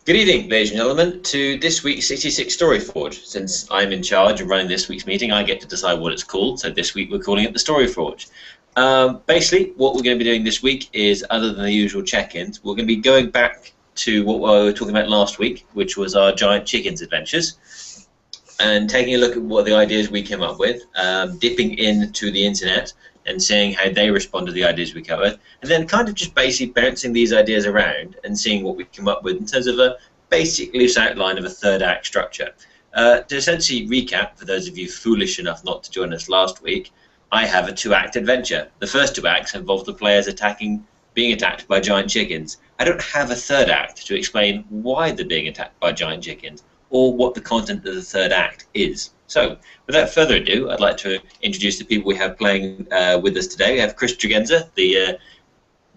Good evening, ladies and gentlemen, to this week's 66 Story Forge. Since I'm in charge of running this week's meeting, I get to decide what it's called, so this week we're calling it the Story Forge. Basically, what we're going to be doing this week is, other than the usual check-ins, we're going to be going back to what we were talking about last week, which was our giant chickens adventures, and taking a look at what the ideas we came up with, dipping into the internet and seeing how they respond to the ideas we covered, and then kind of just basically bouncing these ideas around and seeing what we come up with in terms of a basic loose outline of a third act structure. To essentially recap, for those of you foolish enough not to join us last week, I have a 2-act adventure. The first 2 acts involve the players being attacked by giant chickens. I don't have a third act to explain why they're being attacked by giant chickens or what the content of the third act is. So, without further ado, I'd like to introduce the people we have playing with us today. We have Chris Tregenza, the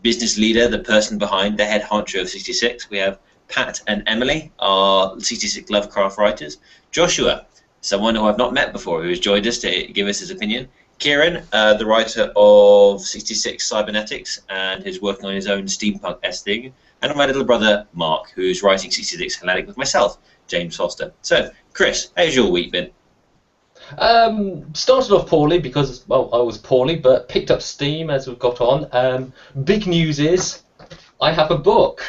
business leader, the person behind the head honcho of 66. We have Pat and Emily, our 66 Lovecraft writers. Joshua, someone who I've not met before, who has joined us to give us his opinion. Kieran, the writer of 66 Cybernetics and who's working on his own steampunk-esque thing. And my little brother, Mark, who's writing 66 Hellenic with myself, James Foster. So, Chris, how's your week been? Started off poorly because, well, I was poorly, but picked up steam as we've got on. Big news is I have a book.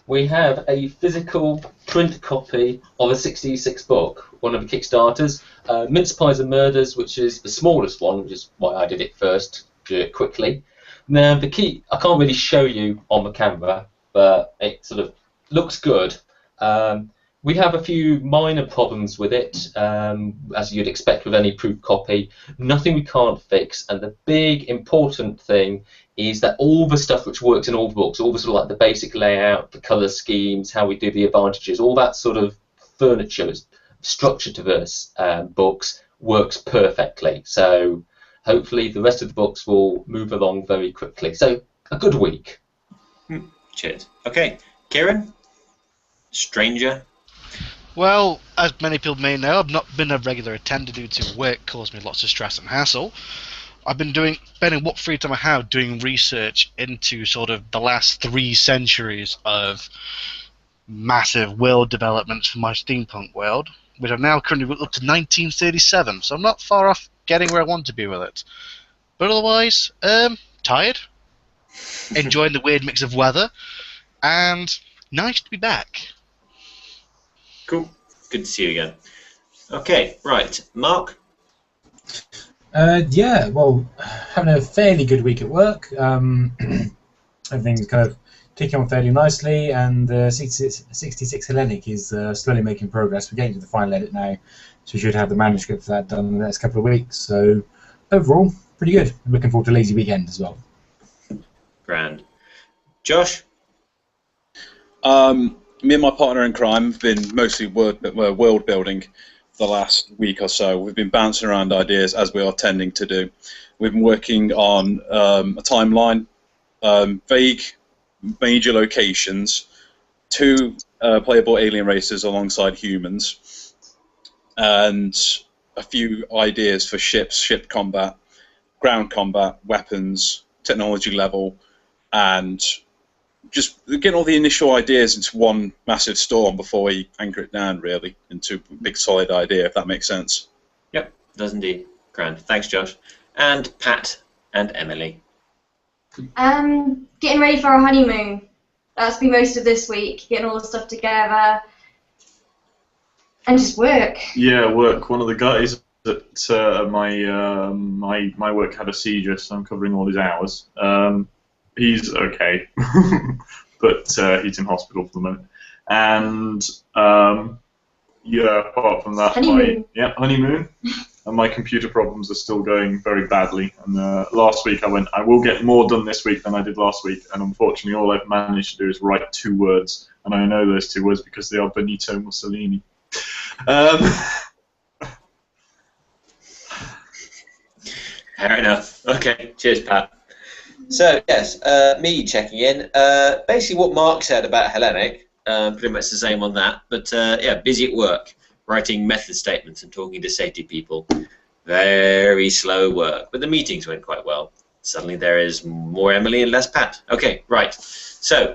We have a physical print copy of a 66 book, one of the Kickstarters, Mince Pies and Murders, which is the smallest one, which is why I did it first, do it quickly. Now, the key, I can't really show you on the camera, but it sort of looks good. We have a few minor problems with it, as you'd expect with any proof copy. Nothing we can't fix, and the big important thing is that all the stuff which works in all the books, all the sort of like the basic layout, the colour schemes, how we do the advantages, all that sort of furniture, structure to those books works perfectly. So hopefully the rest of the books will move along very quickly. So a good week. Cheers. Okay, Kieran, stranger. Well, as many people may know, I've not been a regular attender due to work caused me lots of stress and hassle. I've been spending what free time I have doing research into sort of the last 3 centuries of massive world developments for my steampunk world, which I've now currently up to 1937, so I'm not far off getting where I want to be with it. But otherwise, tired, enjoying the weird mix of weather, and nice to be back. Cool. Good to see you again. Okay, right. Mark? Yeah, well, having a fairly good week at work. Everything's kind of ticking on fairly nicely, and 66 Hellenic is slowly making progress. We're getting to the final edit now, so we should have the manuscript for that done in the next couple of weeks. So, overall, pretty good. I'm looking forward to Lazy Weekend as well. Grand. Josh? Me and my partner in crime have been mostly world building the last week or so. We've been bouncing around ideas as we are tending to do. We've been working on a timeline, vague major locations, 2 playable alien races alongside humans, and a few ideas for ships, ship combat, ground combat, weapons, technology level, and just getting all the initial ideas into one massive storm before we anchor it down, really, into a big solid idea, if that makes sense. Yep, does indeed. Grand. Thanks, Josh. And Pat and Emily. Getting ready for our honeymoon. That's been most of this week, getting all the stuff together, and just work. Yeah, work. One of the guys at my work had a seizure, so I'm covering all his hours. He's okay, but he's in hospital for the moment. And yeah, apart from that, honeymoon. Honeymoon. And my computer problems are still going very badly. And last week I went, I will get more done this week than I did last week. And unfortunately, all I've managed to do is write 2 words, and I know those 2 words because they are Benito Mussolini. Fair enough. Okay, cheers, Pat. So, yes, me checking in. Basically what Mark said about Hellenic, pretty much the same on that. But, yeah, busy at work, writing method statements and talking to safety people. Very slow work, but the meetings went quite well. Suddenly there is more Emily and less Pat. Okay, right. So,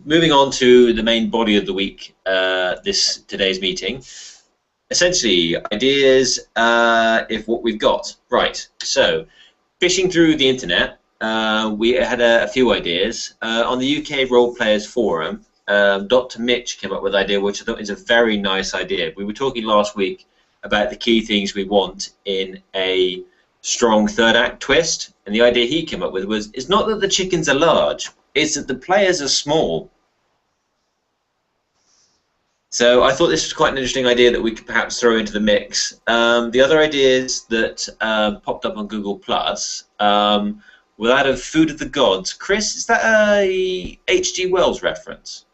moving on to the main body of the week, today's meeting. Essentially, ideas if what we've got. Right, so fishing through the internet, we had a few ideas. On the UK Role Players Forum, Dr. Mitch came up with an idea which I thought is a very nice idea. We were talking last week about the key things we want in a strong third act twist, and the idea he came up with was, it's not that the chickens are large, it's that the players are small. So I thought this was quite an interesting idea that we could perhaps throw into the mix. The other ideas that popped up on Google Plus were that of Food of the Gods. Chris, is that a H.G. Wells reference?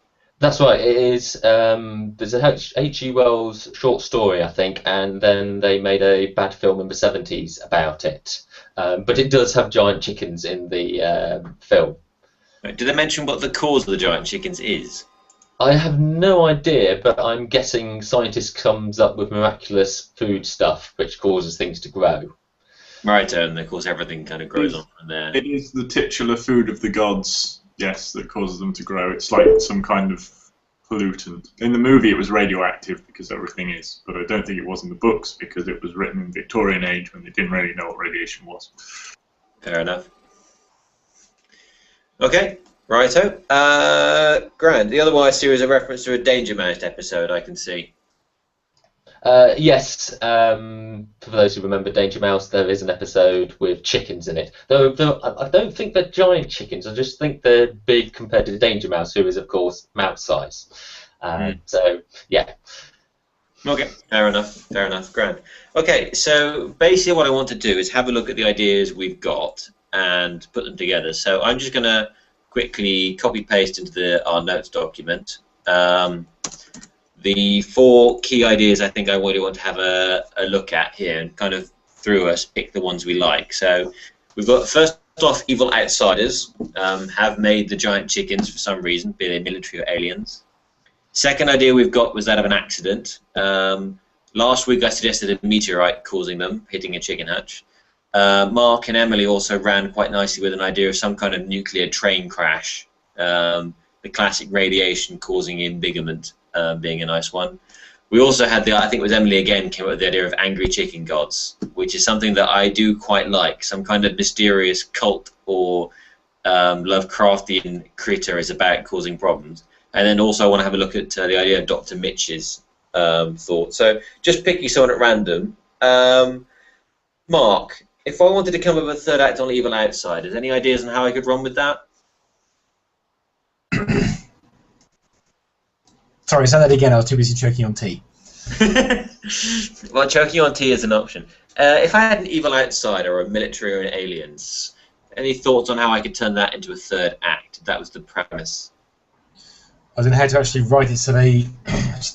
That's right. It is. There's a H.G. Wells short story, I think, and then they made a bad film in the 70s about it. But it does have giant chickens in the film. Did they mention what the cause of the giant chickens is? I have no idea, but I'm guessing scientists comes up with miraculous food stuff which causes things to grow. Right, and of course everything kind of grows on from there. It is the titular food of the gods, yes, that causes them to grow. It's like some kind of pollutant. In the movie it was radioactive because everything is, but I don't think it was in the books because it was written in the Victorian age when they didn't really know what radiation was. Fair enough. Okay. Righto. Grand. The other wise series a reference to a Danger Mouse episode, I can see. Yes. For those who remember Danger Mouse, there is an episode with chickens in it. Though I don't think they're giant chickens. I just think they're big compared to Danger Mouse, who is, of course, mouse size. So, yeah. Okay. Fair enough. Fair enough. Grand. Okay. So basically, what I want to do is have a look at the ideas we've got and put them together. So I'm just going to quickly copy-paste into our notes document the 4 key ideas I think I really want to have a look at here, and kind of through us pick the ones we like. So we've got, first off, evil outsiders have made the giant chickens for some reason, be they military or aliens. Second idea we've got was that of an accident. Last week I suggested a meteorite causing them, hitting a chicken hutch. Mark and Emily also ran quite nicely with an idea of some kind of nuclear train crash, the classic radiation causing embiggerment being a nice one. We also had I think it was Emily again, came up with the idea of angry chicken gods, which is something that I do quite like. Some kind of mysterious cult or Lovecraftian critter is about causing problems. And then also I want to have a look at the idea of Dr. Mitch's thought. So just picking someone at random. Mark, if I wanted to come up with a third act on evil outsiders, any ideas on how I could run with that? Sorry, say that again. I was too busy choking on tea. Well, choking on tea is an option. If I had an evil outsider or a military or an aliens, any thoughts on how I could turn that into a third act? That was the premise. I don't know how to actually write it so they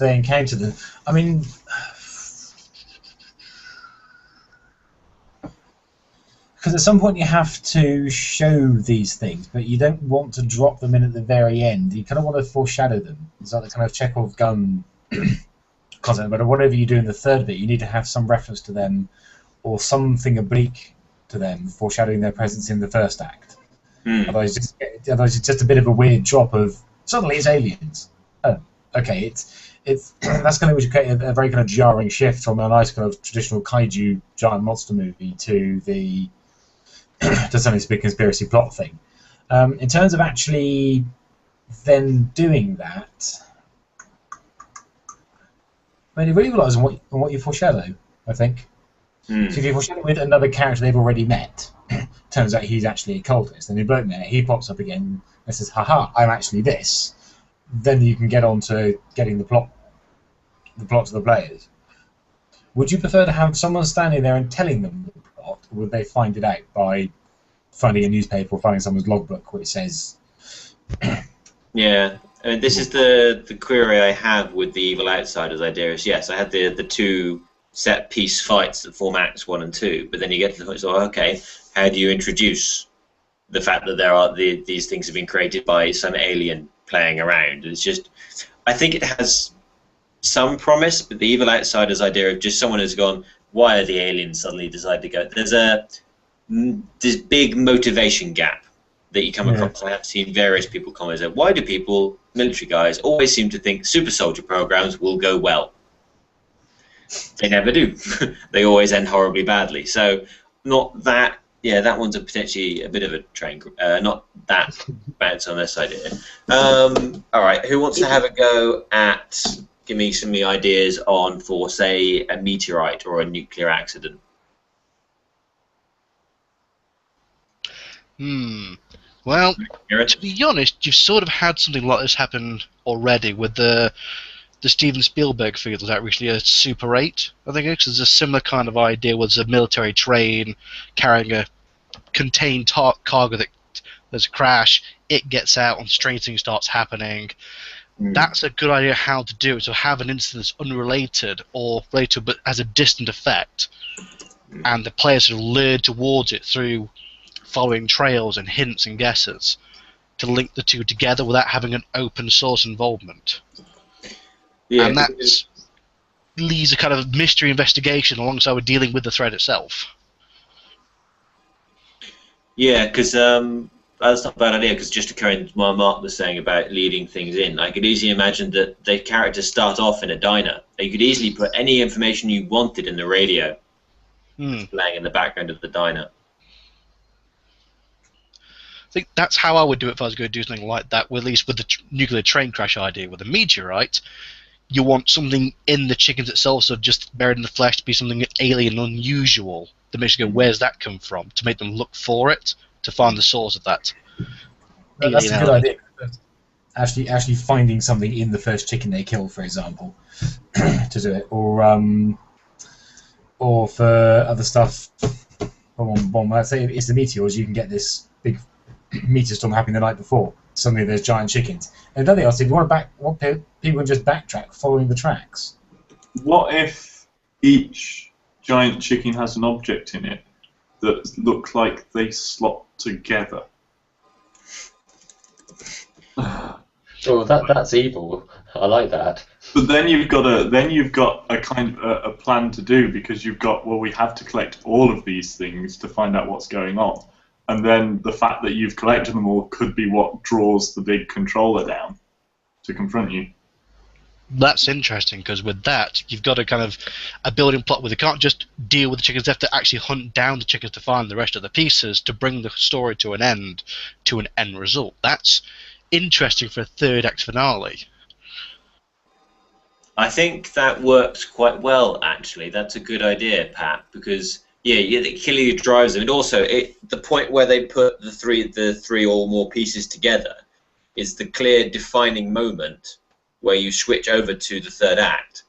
encounter them. I mean, because at some point you have to show these things, but you don't want to drop them in at the very end. You kind of want to foreshadow them. It's like the kind of Chekhov gun concept. But whatever you do in the third bit, you need to have some reference to them or something oblique to them, foreshadowing their presence in the first act. Otherwise, it's just a bit of a weird drop of suddenly it's aliens. Oh, okay. It's that's going to create a very kind of jarring shift from a nice kind of traditional kaiju giant monster movie to the to something big conspiracy plot thing. In terms of actually then doing that, I mean, it really relies on what you foreshadow, I think. So if you foreshadow with another character they've already met, turns out he's actually a cultist, and they both met, he pops up again and says, haha, I'm actually this. Then you can get on to getting the plot to the players. Would you prefer to have someone standing there and telling them the plot, or would they find it out by finding a newspaper or finding someone's logbook which says... Yeah, I mean, this is the query I have with the evil outsiders idea is, yes, I had the 2 set piece fights that form acts 1 and 2, but then you get to the point, so okay, how do you introduce the fact that there are these things have been created by some alien playing around? It's just, I think it has some promise, but the evil outsiders idea of just someone has gone, why are the aliens suddenly decided to go? There's this big motivation gap that you come across. I have seen various people comment that why do people, military guys, always seem to think super soldier programs will go well? They never do. They always end horribly badly. So not that. Yeah, that one's potentially a bit of a train. Not that bounce on this idea. All right, who wants to have a go at? Give me some ideas on, for say, a meteorite or a nuclear accident. Well, to be honest, you've sort of had something like this happen already with the Steven Spielberg figure that recently, a Super 8, I think it is. There's a similar kind of idea where there's a military train carrying a contained cargo that there's a crash, it gets out and strange things starts happening. That's a good idea how to do it. So have an instance unrelated or related but has a distant effect, and the players sort of lead towards it through following trails and hints and guesses to link the two together without having an open source involvement. Yeah, and that leads a kind of mystery investigation alongside with dealing with the threat itself. Yeah, because that's not a bad idea, because just occurring to what Mark was saying about leading things in, I could easily imagine that the characters start off in a diner. You could easily put any information you wanted in the radio playing in the background of the diner. I think that's how I would do it if I was going to do something like that, at least with the nuclear train crash idea. With a meteorite, you want something in the chickens itself, so just buried in the flesh, to be something alien, unusual, that makes you go, where's that come from? To make them look for it, to find the source of that. That's a good idea. Actually finding something in the first chicken they kill, for example, to do it, or for other stuff. I'd say it's the meteors. You can get this big meteor storm happening the night before. Suddenly there's giant chickens. And nothing else. If you want people can just backtrack following the tracks. What if each giant chicken has an object in it that look like they slot together? Oh, that's evil. I like that. But then you've got a kind of a plan to do, because you've got, well, we have to collect all of these things to find out what's going on, and then the fact that you've collected them all could be what draws the big controller down to confront you. That's interesting, because with that, you've got a kind of a building plot where they can't just deal with the chickens, they have to actually hunt down the chickens to find the rest of the pieces to bring the story to an end result. That's interesting for a third act finale. I think that works quite well, actually. That's a good idea, Pat, because the killer drives them, and also the point where they put the three or more pieces together is the clear defining moment where you switch over to the third act,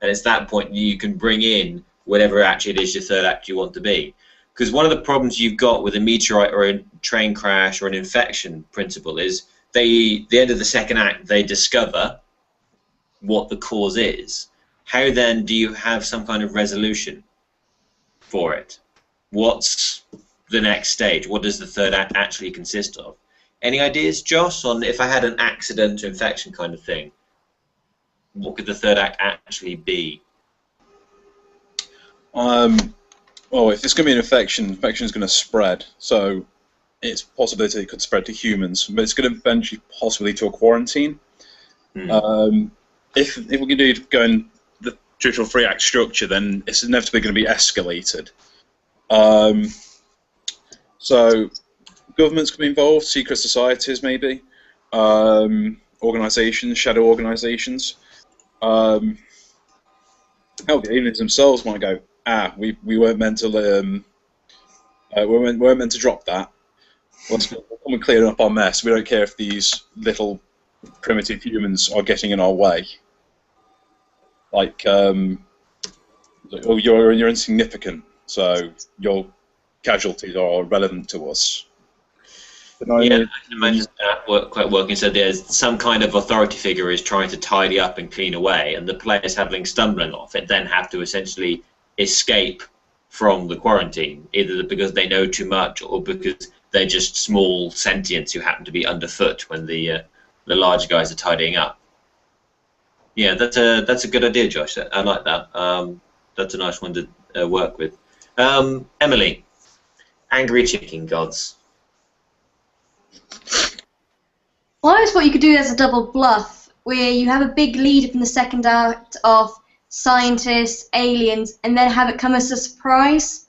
and it's that point you can bring in whatever actually it is your third act you want to be. Because one of the problems you've got with a meteorite or a train crash or an infection principle is the end of the second act they discover what the cause is. How then do you have some kind of resolution for it? What's the next stage? What does the third act actually consist of? Any ideas, Josh, on if I had an accident or infection kind of thing, what could the third act actually be? Well, if it's going to be an infection is going to spread. So it's a possibility it could spread to humans, but it's going to eventually possibly to a quarantine. If we're going to go in the traditional three-act structure, then it's inevitably going to be escalated. So governments could be involved, secret societies maybe, organisations, shadow organisations. Hell, the aliens themselves might go, we weren't meant to we weren't meant to drop that. Let's come and clear up our mess. We don't care if these little primitive humans are getting in our way. Like, you're insignificant, so your casualties are relevant to us. Yeah, I can imagine that quite working. So there's some kind of authority figure is trying to tidy up and clean away, and the players having stumbling off it then have to essentially escape from the quarantine, either because they know too much or because they're just small sentients who happen to be underfoot when the larger guys are tidying up. Yeah, that's a good idea, Josh. I like that. That's a nice one to work with. Emily, angry chicken gods. Well, I always thought you could do it as a double bluff, where you have a big lead up in the second act of scientists, aliens, and then have it come as a surprise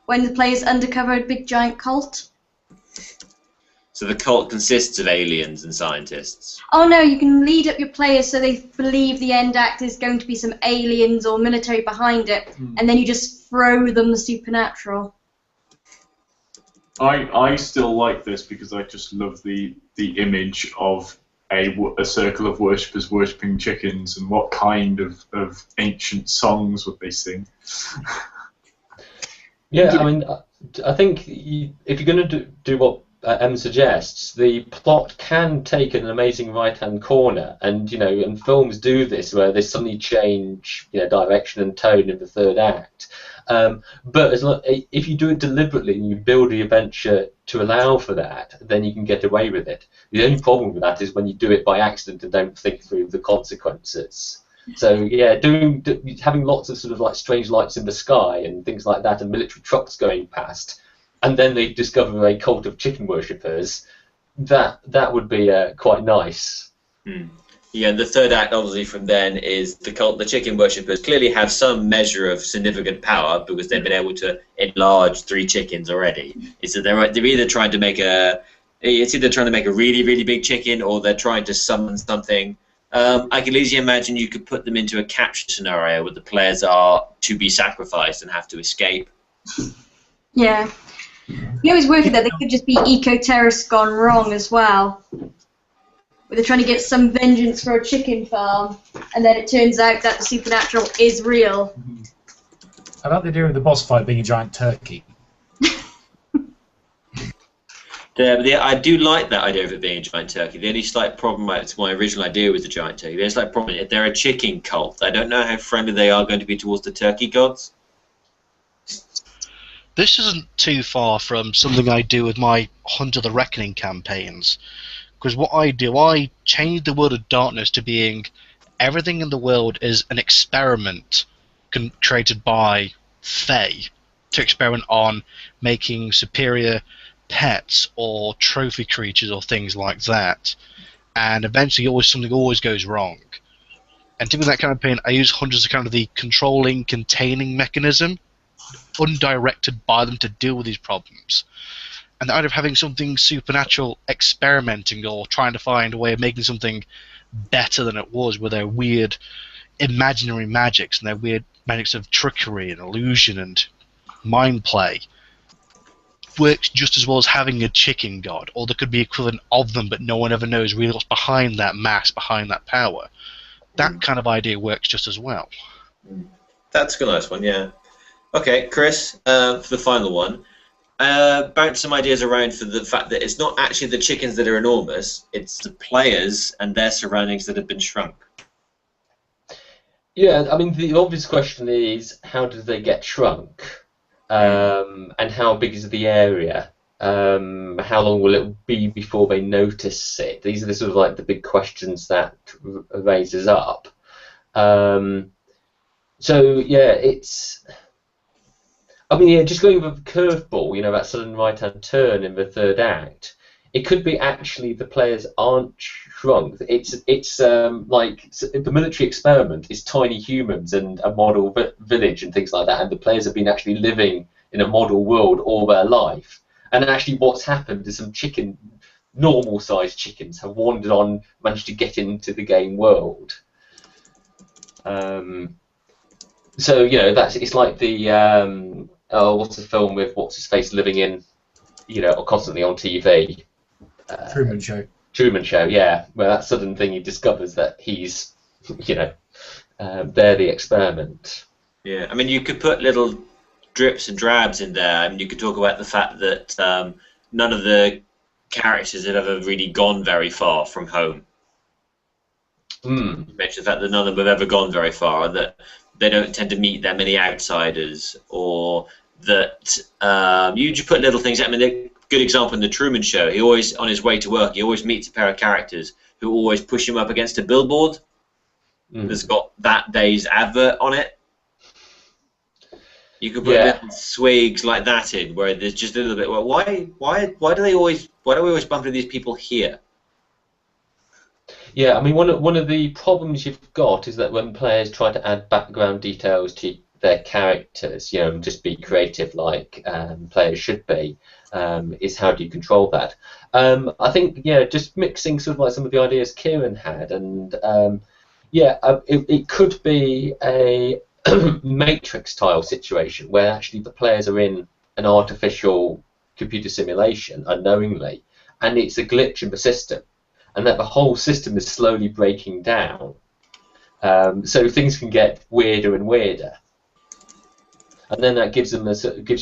when the players undercover a big giant cult. So the cult consists of aliens and scientists. Oh no, you can lead up your players so they believe the end act is going to be some aliens or military behind it, and then you just throw them the supernatural. I still like this because I just love the image of a circle of worshippers worshipping chickens, and what kind of ancient songs would they sing? Yeah, I mean, I think if you're going to do what Em suggests, the plot can take an amazing right-hand corner, and and films do this where they suddenly change direction and tone in the third act. But if you do it deliberately and you build the adventure to allow for that, then you can get away with it. The only problem with that is when you do it by accident and don't think through the consequences. So yeah, having lots of sort of like strange lights in the sky and things like that, and military trucks going past, and then they discover a cult of chicken worshippers, that would be quite nice. Yeah, and the third act, obviously, from then is the chicken worshippers clearly have some measure of significant power because they've been able to enlarge 3 chickens already. It's that they're either trying to make a really, really big chicken, or they're trying to summon something. I can easily imagine you could put them into a capture scenario where the players are to be sacrificed and have to escape. Yeah. You always work at that. They could just be eco-terrorists gone wrong as well. Where they're trying to get some vengeance for a chicken farm, and then it turns out that the supernatural is real. I like the idea of the boss fight being a giant turkey. I do like that idea of it being a giant turkey. The only slight problem to my original idea with the giant turkey, there's a slight problem. If they're a chicken cult, I don't know how friendly they are going to be towards the turkey gods. This isn't too far from something I do with my Hunt of the Reckoning campaigns. Because what I do, I change the world of darkness to being everything in the world is an experiment created by Fae to experiment on making superior pets or trophy creatures or things like that. And eventually something always goes wrong. And to be that kind of pain, I use hunters as kind of the controlling, containing mechanism, undirected by them to deal with these problems. And the idea of having something supernatural experimenting or trying to find a way of making something better than it was with their weird imaginary magics and their weird magics of trickery and illusion and mind play works just as well as having a chicken god, or there could be equivalent of them but no one ever knows really what's behind that mask, behind that power. That kind of idea works just as well. That's a nice one, yeah. Okay, Chris, for the final one. Bounce some ideas around for the fact that it's not actually the chickens that are enormous, it's the players and their surroundings that have been shrunk. Yeah, I mean, the obvious question is, how did they get shrunk? And how big is the area? How long will it be before they notice it? These are the sort of like the big questions that raises up. So yeah, it's. I mean, yeah, just going with the curveball, that sudden right-hand turn in the third act. It could be actually the players aren't shrunk. It's like the military experiment is tiny humans and a model village and things like that, and the players have been actually living in a model world all their life. And actually, what's happened is some normal-sized chickens have wandered on, managed to get into the game world. So it's like the what's the film with what's his face living in, constantly on TV. Truman Show. Truman Show, yeah. Where that sudden thing he discovers that he's, they're the experiment. Yeah, I mean, you could put little drips and drabs in there. I mean, you could talk about the fact that none of the characters have ever really gone very far from home. You mentioned the fact that none of them have ever gone very far, and that they don't tend to meet that many outsiders, or that you just put little things. I mean, a good example in the Truman Show. He always, on his way to work, he always meets a pair of characters who always push him up against a billboard that's got that day's advert on it. You could put little swigs like that in, where there's just a little bit. Well, why do we always bump into these people here? Yeah, I mean, one of the problems you've got is that when players try to add background details to their characters, just be creative like players should be, is how do you control that? I think, just mixing sort of like some of the ideas Kieran had, and it could be a Matrix-style situation where actually the players are in an artificial computer simulation unknowingly, and it's a glitch in the system, and that the whole system is slowly breaking down. So things can get weirder and weirder. And then that gives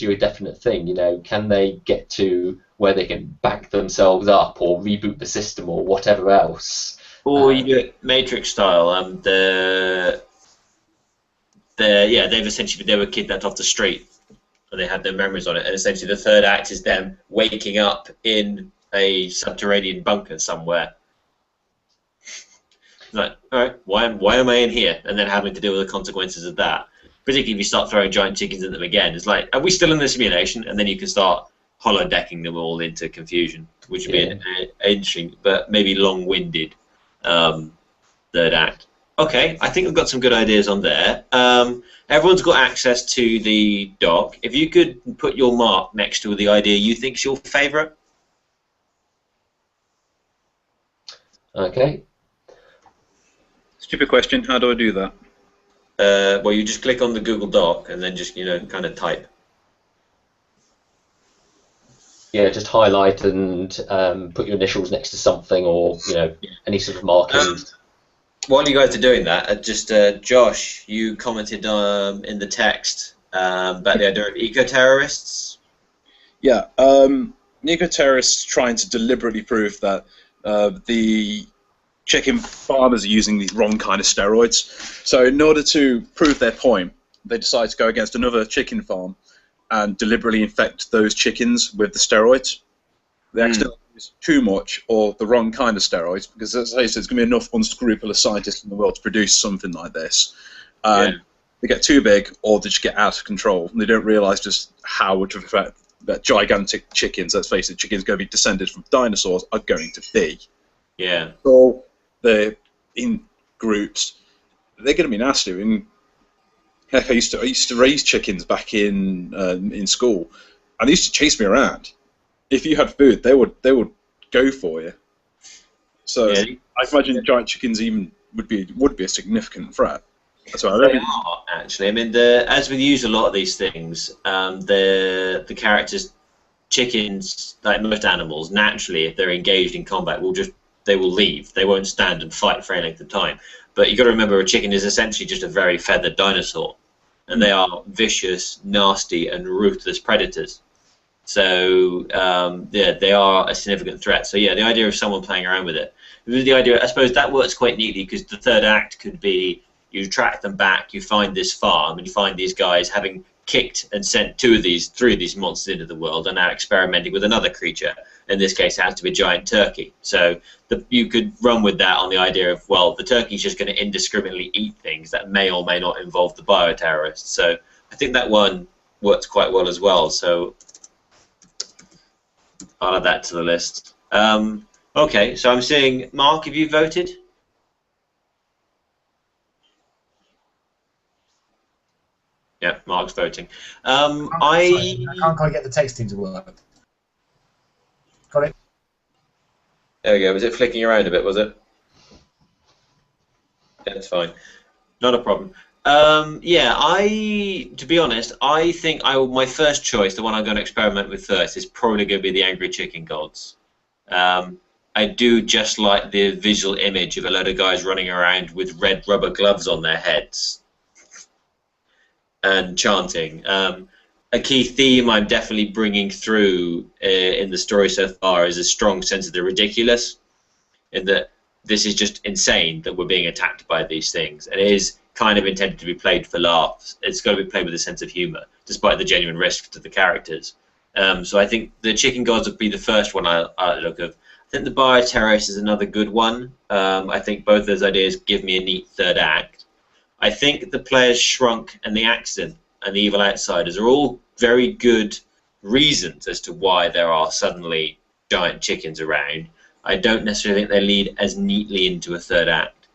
you a definite thing. Can they get to where they can back themselves up or reboot the system or whatever else? Or you do it Matrix style. They were kidnapped off the street, and they had their memories on it. And essentially, the third act is them waking up in a subterranean bunker somewhere. Like, all right, why am I in here? And then having to deal with the consequences of that. Particularly if you start throwing giant chickens at them again, it's like, are we still in the simulation? And then you can start holodecking them all into confusion, which would be an interesting, but maybe long-winded third act. Okay, I think we've got some good ideas on there. Everyone's got access to the doc. If you could put your mark next to the idea you think is your favourite. Okay. Stupid question. How do I do that? Well, you just click on the Google Doc and then just kind of type. Yeah, just highlight and put your initials next to something, or any sort of markings. While you guys are doing that, Josh, you commented in the text about the idea of eco-terrorists. Yeah, eco-terrorists trying to deliberately prove that the chicken farmers are using the wrong kind of steroids. So in order to prove their point, they decide to go against another chicken farm and deliberately infect those chickens with the steroids. They accidentally use too much or the wrong kind of steroids, because as I say, there's going to be enough unscrupulous scientists in the world to produce something like this. They get too big, or they just get out of control, and they don't realise just how much of a threat that gigantic chickens, let's face it, chickens going to be descended from dinosaurs, are going to be. Yeah. So they're in groups. They're going to be nasty. I mean, heck, I used to raise chickens back in school, and they used to chase me around. If you had food, they would go for you. So I imagine giant chickens even would be a significant threat. That's why they are, actually. I mean, as we use a lot of these things, the characters, chickens, like most animals, naturally, if they're engaged in combat, they will leave. They won't stand and fight for any length of time. But you've got to remember, a chicken is essentially just a very feathered dinosaur, and they are vicious, nasty, and ruthless predators. So they are a significant threat. So the idea of someone playing around with it, the idea, I suppose, that works quite neatly, because the third act could be you track them back, you find this farm, and you find these guys having kicked and sent three of these monsters into the world, and now experimenting with another creature. In this case, it has to be a giant turkey. So you could run with that on the idea of, well, the turkey's just going to indiscriminately eat things that may or may not involve the bioterrorists. So I think that one works quite well as well. So I'll add that to the list. Okay, so I'm seeing, Mark, have you voted? Yeah, Mark's voting. I can't quite get the texting to work. Got it? There we go. Was it flicking around a bit, was it? Yeah, that's fine. Not a problem. To be honest, I think my first choice, the one I'm going to experiment with first, is probably going to be the Angry Chicken Gods. I do just like the visual image of a load of guys running around with red rubber gloves on their heads and chanting. A key theme I'm definitely bringing through in the story so far is a strong sense of the ridiculous, in that this is just insane that we're being attacked by these things, and it is kind of intended to be played for laughs. It's got to be played with a sense of humour, despite the genuine risk to the characters. So I think the Chicken Gods would be the first one I look at. I think the Bioterrorist is another good one. I think both those ideas give me a neat third act. I think the Players Shrunk and the Accident and the evil outsiders are all very good reasons as to why there are suddenly giant chickens around. I don't necessarily think they lead as neatly into a third act.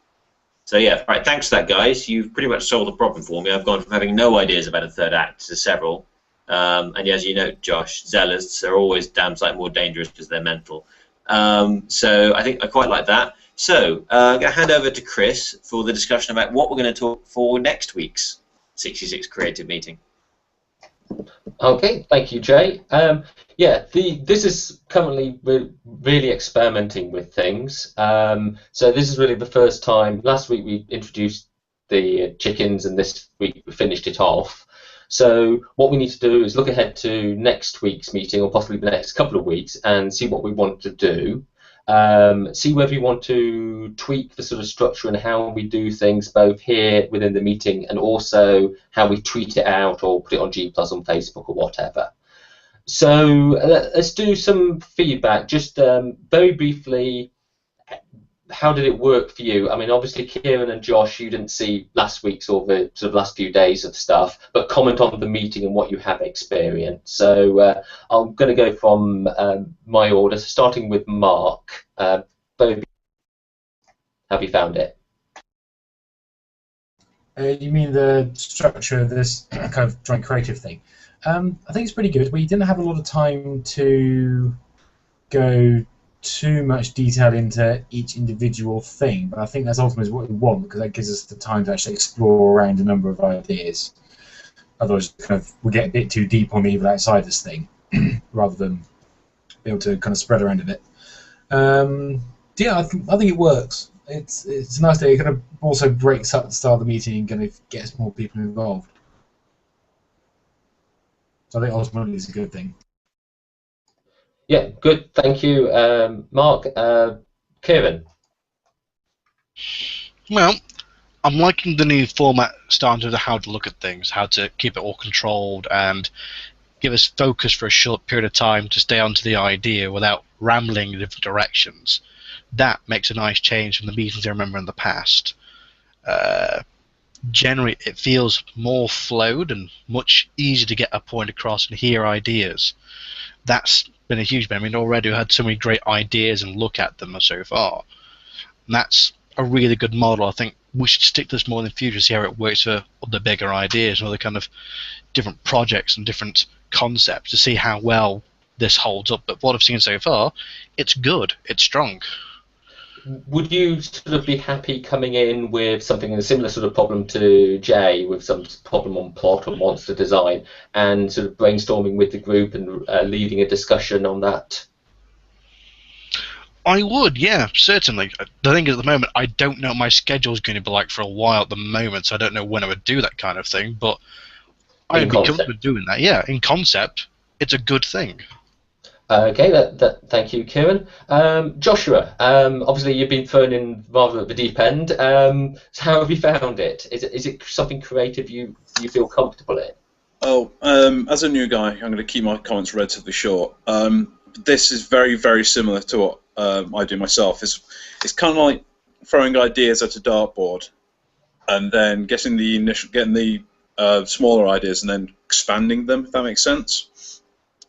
So yeah, right, thanks for that, guys. You've pretty much solved the problem for me. I've gone from having no ideas about a third act to several. And as you know, Josh, zealots are always damn sight more dangerous because they're mental. So I think I quite like that. So I'm going to hand over to Chris for the discussion about what we're going to talk for next week's 66 Creative Meeting. Okay, thank you, Jay. Yeah, this is currently really experimenting with things. So this is really the first time. Last week we introduced the chickens, and this week we finished it off. So what we need to do is look ahead to next week's meeting, or possibly the next couple of weeks, and see what we want to do. See whether we want to tweak the sort of structure and how we do things both here within the meeting and also how we tweet it out or put it on G+ on Facebook or whatever. So let's do some feedback. Just very briefly, how did it work for you? I mean, obviously, Kieran and Josh, you didn't see last week's or the sort of last few days of stuff, but comment on the meeting and what you have experienced. So I'm going to go from my order, starting with Mark. Bobby, have you found it? You mean the structure of this kind of joint creative thing? I think it's pretty good. We didn't have a lot of time to go too much detail into each individual thing, but I think that's ultimately what we want, because that gives us the time to actually explore around a number of ideas. Otherwise, kind of we get a bit too deep on the evil outsiders thing, rather than be able to kind of spread around a bit. Yeah, I think it works. It's nice that it kind of also breaks up the start of the meeting and kind of gets more people involved. So I think ultimately it's a good thing. Yeah, good. Thank you, Mark. Kieran? Well, I'm liking the new format, starting to how to look at things, how to keep it all controlled and give us focus for a short period of time to stay onto the idea without rambling in different directions. That makes a nice change from the meetings I remember in the past. Generally, it feels more flowed and much easier to get a point across and hear ideas. That's been a huge benefit. I mean, already we had so many great ideas and look at them so far. And that's a really good model. I think we should stick to this more in the future, see how it works for other bigger ideas and other kind of different projects and different concepts to see how well this holds up. But what I've seen so far, it's good, it's strong. Would you sort of be happy coming in with something in a similar sort of problem to Jay, with some problem on plot or monster design, and sort of brainstorming with the group and leading a discussion on that? I would, yeah, certainly. The thing is, at the moment, I don't know what my schedule is going to be like for a while at the moment, so I don't know when I would do that kind of thing, but I'd be comfortable doing that. Yeah, in concept, it's a good thing. Okay, thank you, Kieran. Joshua, obviously you've been thrown in rather at the deep end. So how have you found it? Is it something creative you feel comfortable in? Oh, as a new guy, I'm going to keep my comments relatively short. This is very, very similar to what I do myself. It's kind of like throwing ideas at a dartboard, and then getting the smaller ideas, and then expanding them. If that makes sense.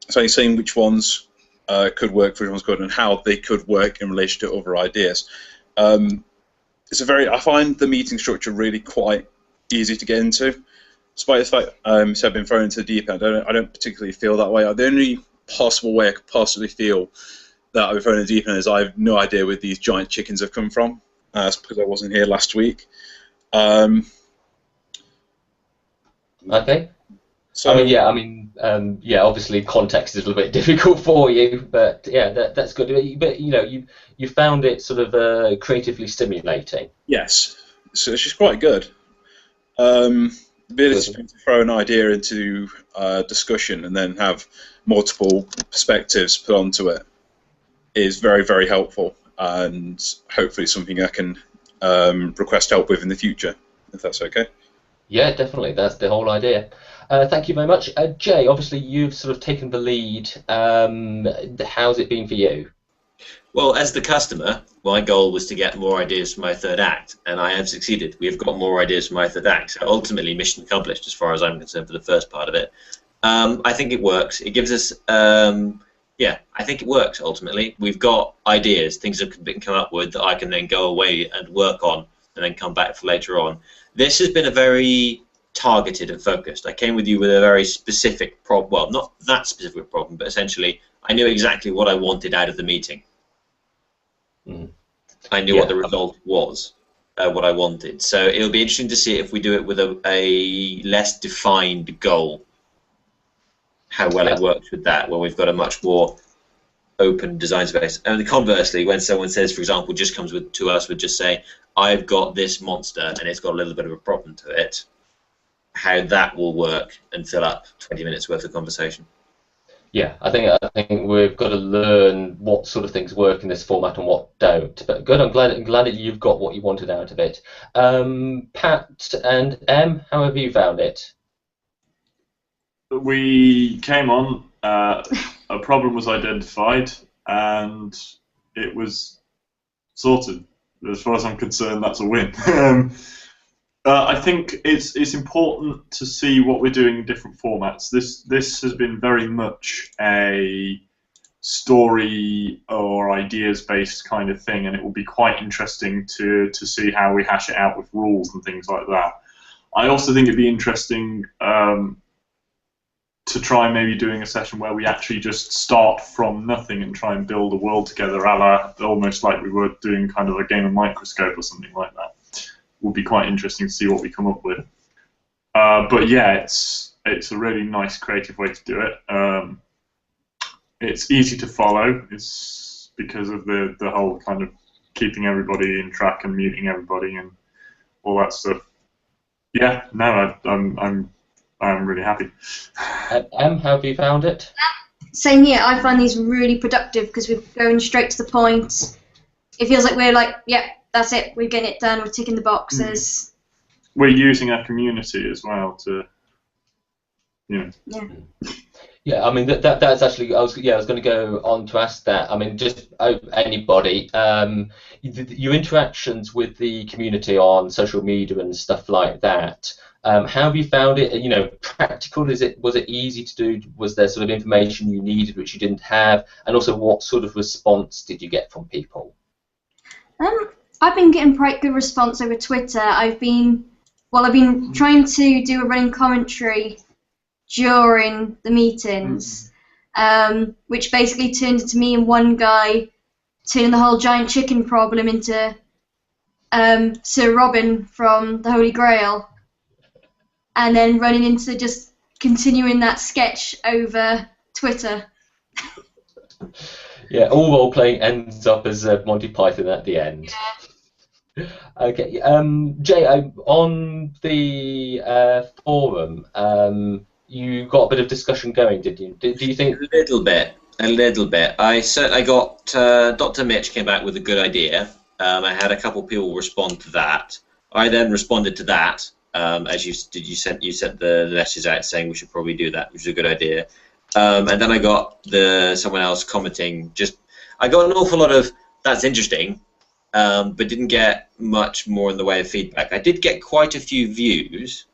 So you're saying which ones could work, which ones could, and how they could work in relation to other ideas. I find the meeting structure really quite easy to get into. Despite the fact I've been thrown into the deep end, I don't particularly feel that way. The only possible way I could possibly feel that I've been thrown in the deep end is I have no idea where these giant chickens have come from. That's because I wasn't here last week. Okay. So, obviously context is a little bit difficult for you, but yeah, that's good. But you found it sort of creatively stimulating. Yes, so it's just quite good. The ability to throw an idea into discussion and then have multiple perspectives put onto it is very, very helpful, and hopefully something I can request help with in the future, if that's okay. Yeah, definitely. That's the whole idea. Thank you very much. Jay, obviously you've sort of taken the lead. How's it been for you? Well, as the customer, my goal was to get more ideas for my third act, and I have succeeded. We have got more ideas for my third act. So ultimately, mission accomplished as far as I'm concerned for the first part of it. I think it works. It gives us, yeah, I think it works ultimately. We've got ideas, things that can come up with that I can then go away and work on and then come back for later on. This has been a very targeted and focused. I came with you with a very specific problem. Well, not that specific problem, but essentially I knew exactly what I wanted out of the meeting. I knew what the result was, what I wanted. So it'll be interesting to see if we do it with a less defined goal, how well it works with that, where we've got a much more open design space. And conversely, when someone says, for example, just comes to us with just saying, I've got this monster and it's got a little bit of a problem to it, how that will work and fill up 20 minutes worth of conversation. Yeah, I think we've got to learn what sort of things work in this format and what don't. But good, I'm glad that you've got what you wanted out of it. Pat and Em, how have you found it? We came on, a problem was identified, and it was sorted. As far as I'm concerned, that's a win. I think it's important to see what we're doing in different formats. This has been very much a story or ideas-based kind of thing, and it will be quite interesting to see how we hash it out with rules and things like that. I also think it'd be interesting to try maybe doing a session where we actually just start from nothing and try and build a world together, a la almost like we were doing kind of a game of Microscope or something like that. Would be quite interesting to see what we come up with. But yeah, it's a really nice creative way to do it. It's easy to follow. It's because of the whole kind of keeping everybody in track and muting everybody and all that stuff. Yeah, no, I'm really happy. Em, how have you found it? Same here. I find these really productive because we're going straight to the point. It feels like we're like, yeah, that's it. We're getting it done. We're ticking the boxes. We're using our community as well to, you know. Yeah. Yeah, I mean that's actually I was going to go on to ask that. I mean, just anybody, your interactions with the community on social media and stuff like that. How have you found it? You know, practical? Was it easy to do? Was there sort of information you needed which you didn't have? And also, what sort of response did you get from people? I've been getting quite good response over Twitter. I've been trying to do a running commentary during the meetings, which basically turned into me and one guy turning the whole giant chicken problem into Sir Robin from the Holy Grail, and then running into just continuing that sketch over Twitter. Yeah, all role playing ends up as Monty Python at the end. Yeah. Okay, Jay, on the forum, you got a bit of discussion going, did you? Do you think a little bit? I got Dr. Mitch came back with a good idea. I had a couple of people respond to that. I then responded to that. As you sent the letters out saying we should probably do that, which is a good idea. And then I got someone else commenting. I got an awful lot of that's interesting, but didn't get much more in the way of feedback. I did get quite a few views,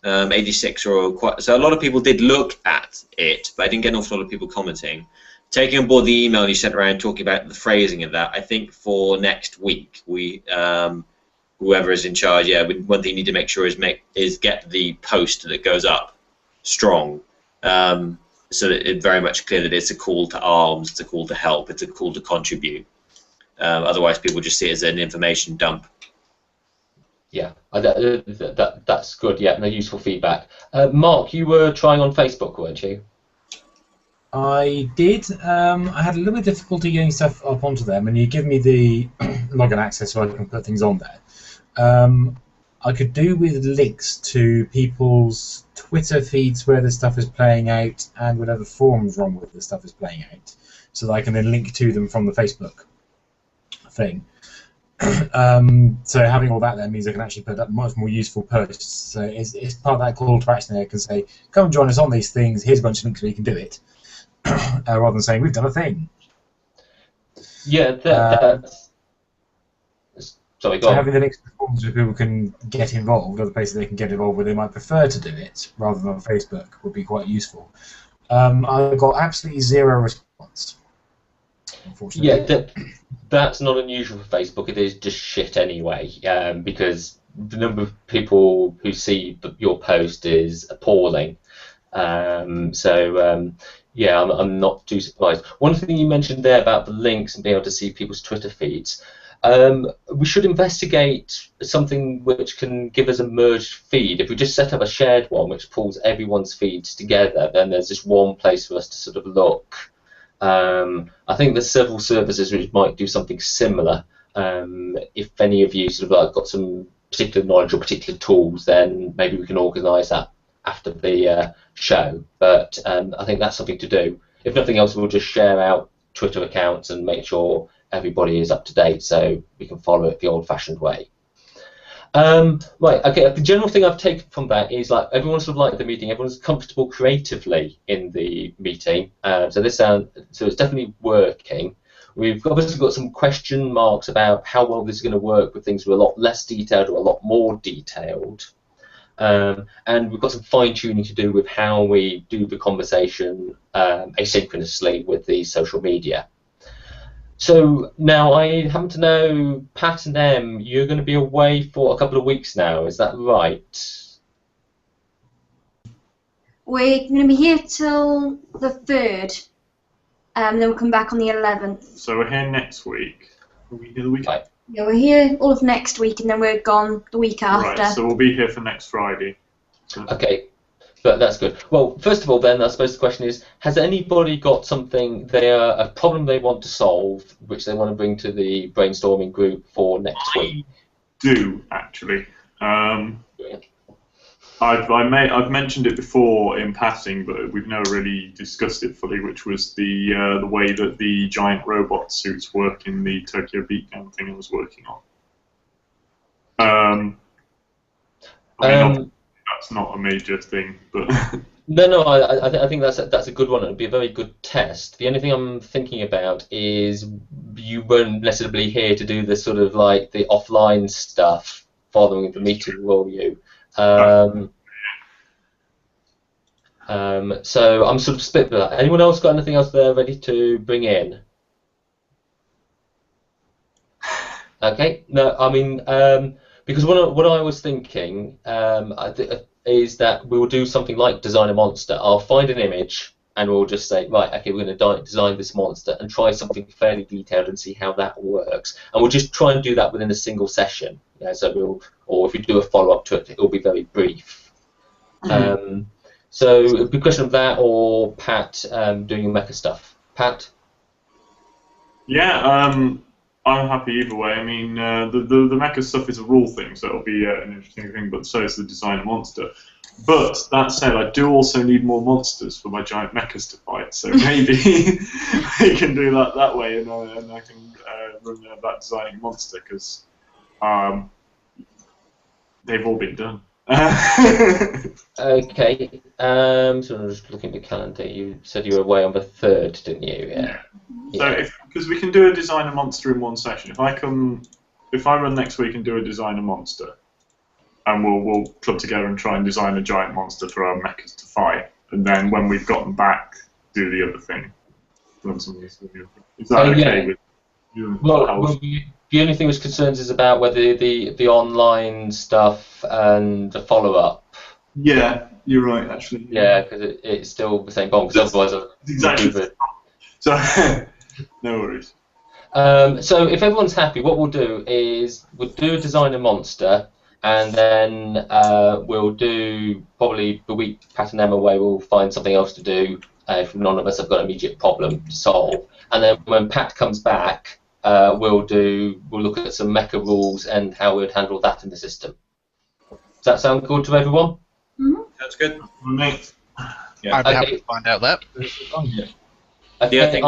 86 or quite. So a lot of people did look at it, but I didn't get an awful lot of people commenting. Taking on board the email you sent around talking about the phrasing of that, I think for next week we. Whoever is in charge, one thing you need to make sure is get the post that goes up strong, so that it's very much clear that it's a call to arms, it's a call to help, it's a call to contribute. Otherwise, people just see it as an information dump. Yeah, that's good. Yeah, no useful feedback. Mark, you were trying on Facebook, weren't you? I did. I had a little bit of difficulty getting stuff up onto them, and you give me the login access so I can put things on there. I could do with links to people's Twitter feeds where the stuff is playing out and whatever forums wrong with the stuff is playing out, so that I can then link to them from the Facebook thing. So having all that then means I can actually put up much more useful posts. So it's part of that call to action there. I can say, come and join us on these things, here's a bunch of links where you can do it, rather than saying, we've done a thing. Yeah, that's... Sorry, go So on. having the links to the forums where people can get involved, other places they can get involved where they might prefer to do it, rather than on Facebook, would be quite useful. I got absolutely zero response, unfortunately. Yeah, that's not unusual for Facebook. It is just shit anyway, because the number of people who see your post is appalling. Yeah, I'm not too surprised. One thing you mentioned there about the links and being able to see people's Twitter feeds, we should investigate something which can give us a merged feed. If we just set up a shared one which pulls everyone's feeds together, then there's just one place for us to sort of look. I think there's several services which might do something similar. If any of you sort of like got some particular knowledge or particular tools, then maybe we can organise that after the show. But I think that's something to do. If nothing else, we'll just share out Twitter accounts and make sure everybody is up to date so we can follow it the old-fashioned way. Right, okay, the general thing I've taken from that is like everyone's sort of like the meeting, everyone's comfortable creatively in the meeting, so it's definitely working. We've obviously got some question marks about how well this is going to work with things that are a lot less detailed or a lot more detailed. And we've got some fine-tuning to do with how we do the conversation asynchronously with the social media. So now I happen to know, Pat and Em, you're going to be away for a couple of weeks now, is that right? We're going to be here till the 3rd, and then we'll come back on the 11th. So we're here next week. Are we here the week? Right. Yeah, we're here all of next week, and then we're gone the week after. Right, so we'll be here for next Friday. Okay, but that's good. Well, first of all, then, I suppose the question is, has anybody got something, a problem they want to solve, which they want to bring to the brainstorming group for next week? I do, actually. I've mentioned it before in passing, but we've never really discussed it fully, which was the way that the giant robot suits work in the Tokyo Beatdown thing I was working on. That's not a major thing, but No, I think that's a good one. It'd be a very good test. The only thing I'm thinking about is you weren't necessarily here to do the sort of like the offline stuff following the meeting, will you? So I'm sort of split with that. Anyone else got anything else they're ready to bring in? Okay, no, I mean, because what I was thinking is that we will do something like design a monster. I'll find an image and we'll just say, right, okay, we're going to design this monster and try something fairly detailed and see how that works. And we'll just try and do that within a single session. Yeah, so or if we do a follow-up to it, it'll be very brief. So it'd be a question of that or Pat doing your mecha stuff. Pat? yeah, I'm happy either way. I mean, the mecha stuff is a rule thing, so it'll be an interesting thing, but so is the design of monster. But that said, I do also need more monsters for my giant mechas to fight, so maybe we can do that way, and I can run that designing monster, because they've all been done. Okay, so I'm just looking at the calendar. You said you were away on the 3rd, didn't you? Yeah. So because we can do a design a monster in one session. If I run next week and do a design a monster, and we'll club together and try and design a giant monster for our mechas to fight, and then when we've gotten back, do the other thing. Is that okay with you? Well, the only thing which concerns is about whether the online stuff and the follow-up. Yeah, you're right, actually. Yeah, because it's still the same bomb. Because otherwise, exactly. So, no worries. So if everyone's happy, what we'll do is we'll do a design a monster, and then we'll do probably the week Pat and Em away. We'll find something else to do if none of us have got an immediate problem to solve. And then when Pat comes back, we'll look at some mecha rules and how we'd handle that in the system. Does that sound good to everyone? Mm-hmm. That's good. Yeah. I'd be happy to find out that. Okay, The other thing,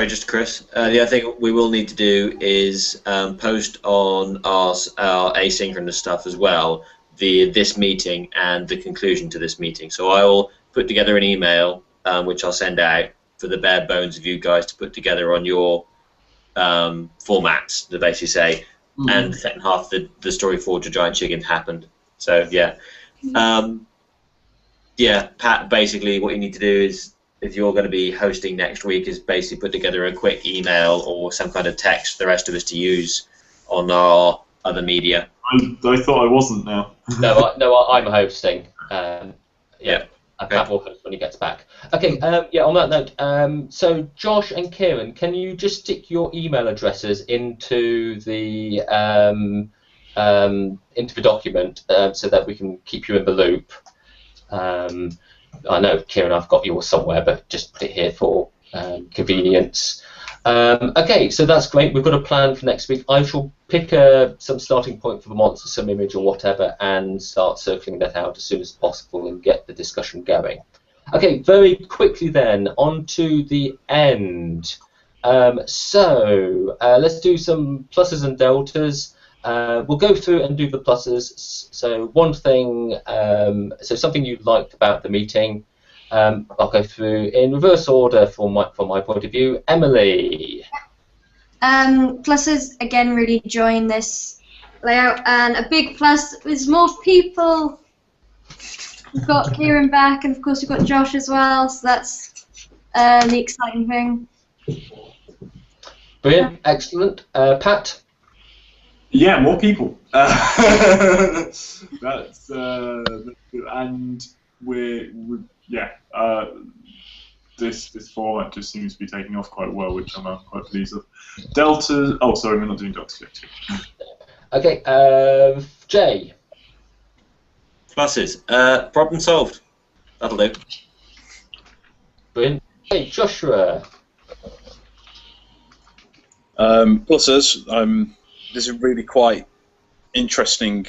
just Chris. The other thing we will need to do is post on our asynchronous stuff as well, this meeting and the conclusion to this meeting. So I will put together an email which I'll send out for the bare bones of you guys to put together on your formats to basically say, and the second half of the story Forge of Giant Chicken happened. So yeah. Yeah, Pat, basically what you need to do is, if you're going to be hosting next week, is basically put together a quick email or some kind of text for the rest of us to use on our other media. I thought I wasn't now. No, I'm hosting. Yeah. Pat will host when he gets back. Okay, on that note, so Josh and Kieran, can you just stick your email addresses into the document so that we can keep you in the loop? I know, Kieran, I've got yours somewhere, but just put it here for convenience. Okay, so that's great. We've got a plan for next week. I shall pick some starting point for the monster, some image or whatever, and start circling that out as soon as possible and get the discussion going. Okay, very quickly then, on to the end. So let's do some pluses and deltas. We'll go through and do the pluses. So one thing, so something you liked about the meeting. I'll go through in reverse order from my point of view. Emily. Pluses, again, really enjoying this layout, and a big plus is more people. We've got Kieran back, and of course we've got Josh as well, so that's the exciting thing. Brilliant, excellent. Pat? Yeah, more people. That's and this format just seems to be taking off quite well, which I'm quite pleased with. Delta. Oh, sorry, we're not doing Delta yet. Okay, Jay. Pluses. Problem solved. That'll do. Brilliant. Hey, Joshua. Pluses. This is really quite interesting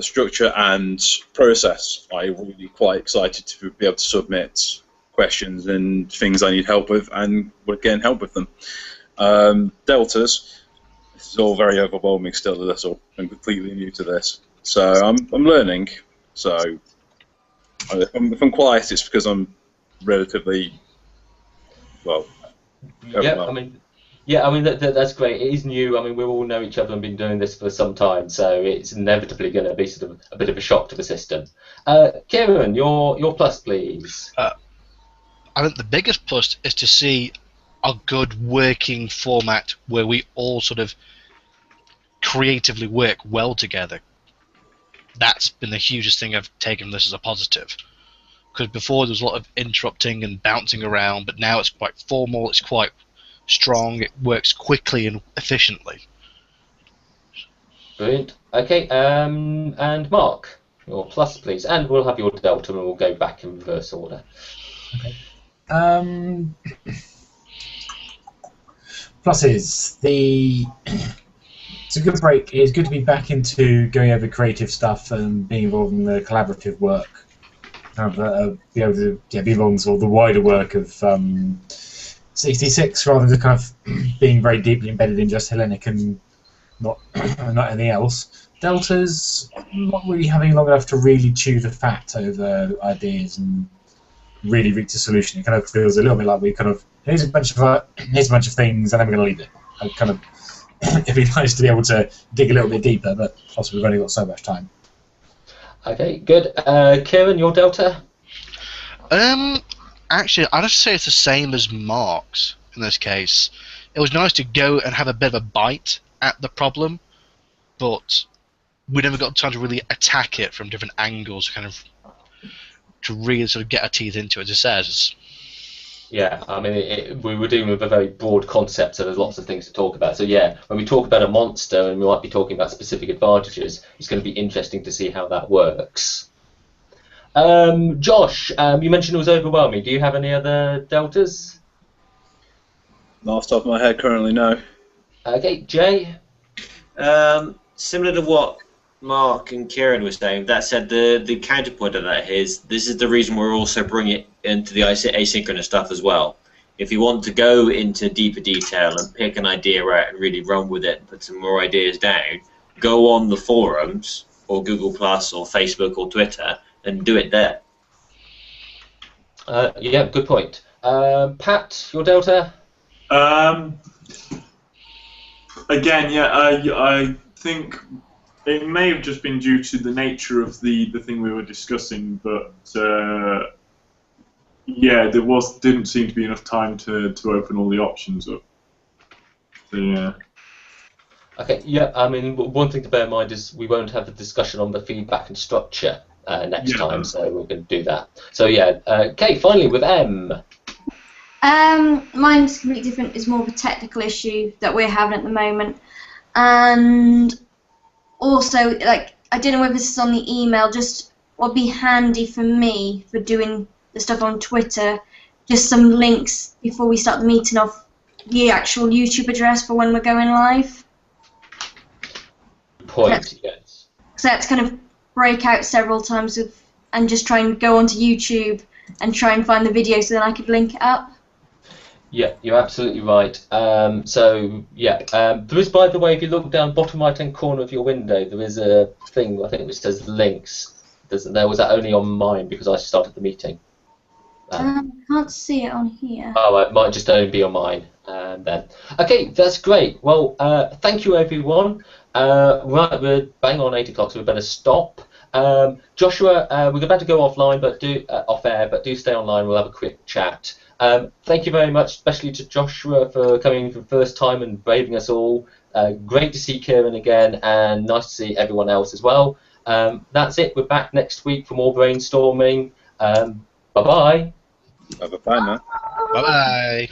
structure and process. I'm really quite excited to be able to submit questions and things I need help with, and we're getting help with them. Deltas. This is all very overwhelming still a little. I'm completely new to this, so I'm learning. So if I'm quiet, it's because I'm relatively well. Yeah, I mean that's great. It is new. I mean, we all know each other and been doing this for some time, so it's inevitably going to be sort of a bit of a shock to the system. Kieran, your plus, please. I think the biggest plus is to see a good working format where we all sort of creatively work well together. That's been the hugest thing I've taken from this as a positive. Because before there was a lot of interrupting and bouncing around, but now it's quite formal, it's quite strong, it works quickly and efficiently. Brilliant. Okay, and Mark, your plus, please. And we'll have your delta and we'll go back in reverse order. Okay. Pluses. It's a good break. It's good to be back into going over creative stuff and being involved in the collaborative work. Kind of be able to be involved in sort of the wider work of 66 rather than kind of being very deeply embedded in just Hellenic and not anything else. Deltas, not really having long enough to really chew the fat over ideas and really reach a solution. It kind of feels a little bit like we kind of here's a bunch of things and then we're going to leave it. It'd be nice to be able to dig a little bit deeper, but also we've only got so much time. Okay, good. Kieran, your delta? Actually, I'd have to say it's the same as Mark's in this case. It was nice to go and have a bit of a bite at the problem, but we never got time to really attack it from different angles, kind of to really sort of get our teeth into it. As it says. Yeah, I mean, we were dealing with a very broad concept, so there's lots of things to talk about. So yeah, when we talk about a monster and we might be talking about specific advantages, it's going to be interesting to see how that works. Josh, you mentioned it was overwhelming. Do you have any other deltas? Not off the top of my head currently, no. Okay, Jay? Similar to what Mark and Kieran were saying, that said, the counterpoint of that is this is the reason we're also bringing it into the asynchronous stuff as well. If you want to go into deeper detail and pick an idea out and really run with it and put some more ideas down, go on the forums or Google Plus or Facebook or Twitter and do it there. Yeah, good point. Pat, your delta? again, yeah, I think it may have just been due to the nature of the thing we were discussing, but yeah, didn't seem to be enough time to open all the options up. So, yeah. Okay, yeah, I mean, one thing to bear in mind is we won't have a discussion on the feedback and structure next time, so we're going to do that. So, yeah, okay, finally with M. Mine's completely different. It's more of a technical issue that we're having at the moment. And also, like, I don't know whether this is on the email, just what would be handy for me for doing the stuff on Twitter, just some links before we start the meeting of the actual YouTube address for when we're going live. Point, yes. So that's kind of break out several times and just try and go onto YouTube and try and find the video so then I could link it up. Yeah, you're absolutely right. So, yeah, there is, by the way, if you look down bottom right-hand corner of your window, there is a thing, I think, which says links. There was that only on mine because I started the meeting. I can't see it on here. Oh, it might just only be on mine then. Okay, that's great. Well, thank you, everyone. Right, we're bang on 8 o'clock, so we better stop. Joshua, we're about to go offline, but off air, but do stay online. We'll have a quick chat. Thank you very much, especially to Joshua for coming for the first time and braving us all. Great to see Kieran again, and nice to see everyone else as well. That's it. We're back next week for more brainstorming. Bye-bye. Bye-bye now. Bye-bye.